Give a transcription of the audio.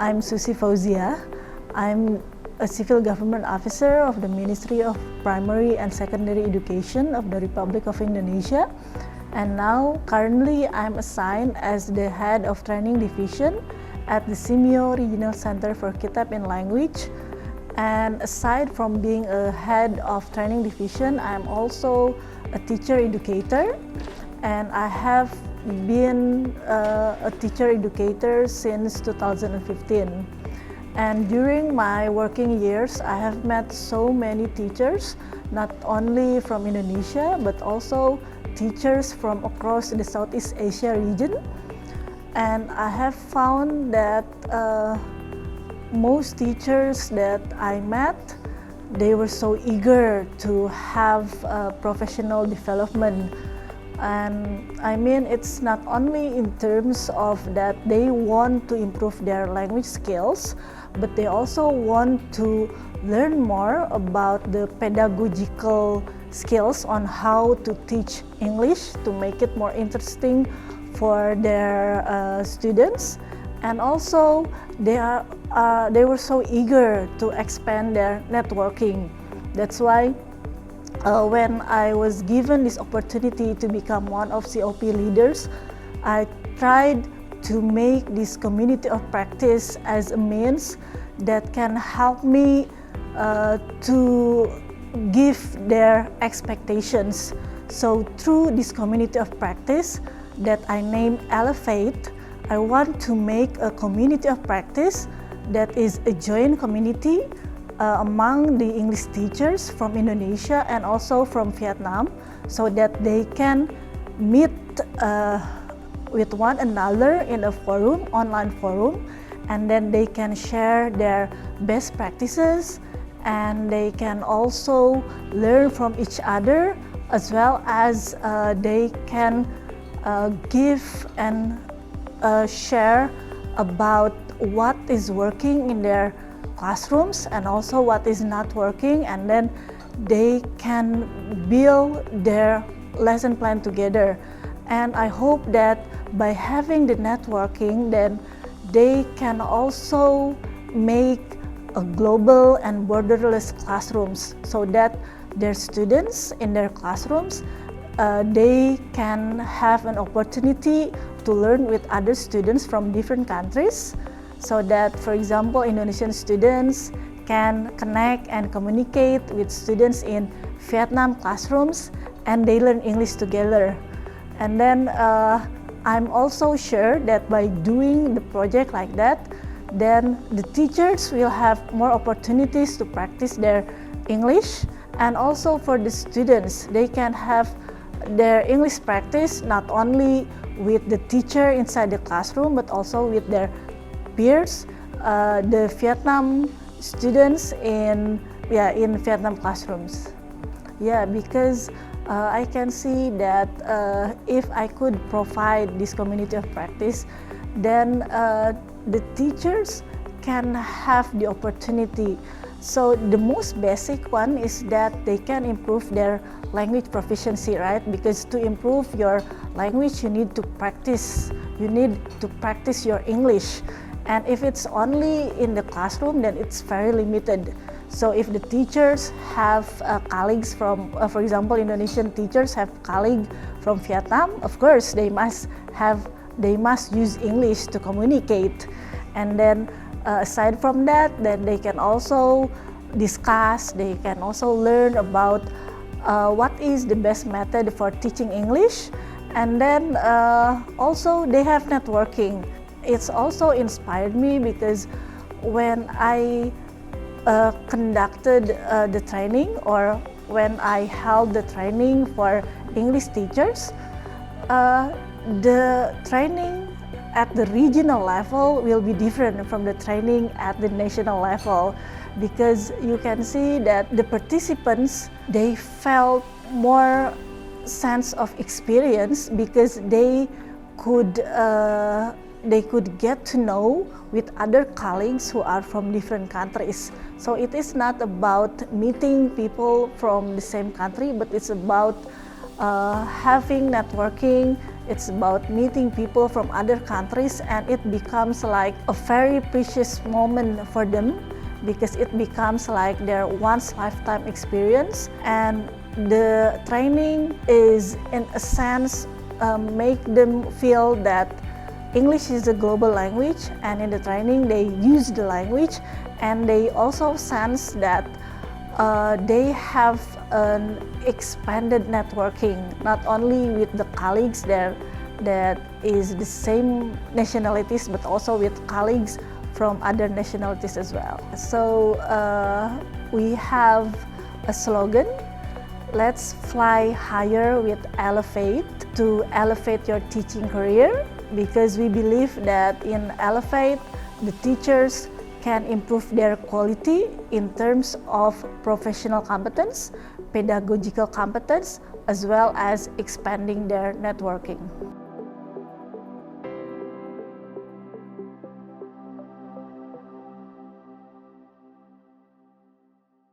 I'm Susi Fauzia. I'm a civil government officer of the Ministry of Primary and Secondary Education of the Republic of Indonesia. And now, currently, I'm assigned as the head of training division at the Simeo Regional Center for Kitab and Language. And aside from being a head of training division, I'm also a teacher educator. And I have been a teacher educator since 2015. And during my working years, I have met so many teachers, not only from Indonesia, but also teachers from across the Southeast Asia region. And I have found that most teachers that I met, they were so eager to have professional development. And I mean, it's not only in terms of that they want to improve their language skills, but they also want to learn more about the pedagogical skills on how to teach English to make it more interesting for their students. And also, they were so eager to expand their networking. That's why when I was given this opportunity to become one of COP leaders, I tried to make this community of practice as a means that can help me to give their expectations. So through this community of practice that I named Elevate, I want to make a community of practice that is a joint community among the English teachers from Indonesia and also from Vietnam, so that they can meet with one another in a forum, online forum, and then they can share their best practices, and they can also learn from each other, as well as they can give and share about what is working in their classrooms and also what is not working, and then they can build their lesson plan together. And I hope that by having the networking, then they can also make a global and borderless classrooms, so that their students in their classrooms, they can have an opportunity to learn with other students from different countries, so that, for example, Indonesian students can connect and communicate with students in Vietnam classrooms, and they learn English together. And then I'm also sure that by doing the project like that, then the teachers will have more opportunities to practice their English, and also for the students, they can have their English practice not only with the teacher inside the classroom, but also with their peers, the Vietnam students in Vietnam classrooms. Yeah, because I can see that if I could provide this community of practice, then the teachers can have the opportunity. So the most basic one is that they can improve their language proficiency, right? Because to improve your language, you need to practice. You need to practice your English. And if it's only in the classroom, then it's very limited. So if the teachers have colleagues from, for example, Indonesian teachers have colleagues from Vietnam, of course they must use English to communicate. And then aside from that, then they can also discuss, they can also learn about what is the best method for teaching English. And then also they have networking. It's also inspired me because when I conducted the training, or when I held the training for English teachers, the training at the regional level will be different from the training at the national level, because you can see that the participants, they felt more sense of experience because they could get to know with other colleagues who are from different countries. So it is not about meeting people from the same country, but it's about having networking It's about meeting people from other countries, and it becomes like a very precious moment for them because it becomes like their once lifetime experience. And the training is, in a sense, make them feel that English is a global language, and in the training they use the language, and they also sense that they have an expanded networking, not only with the colleagues there that is the same nationalities, but also with colleagues from other nationalities as well. So we have a slogan, let's fly higher with Elevate, to elevate your teaching career, because we believe that in Elevate, the teachers can improve their quality in terms of professional competence, pedagogical competence, as well as expanding their networking.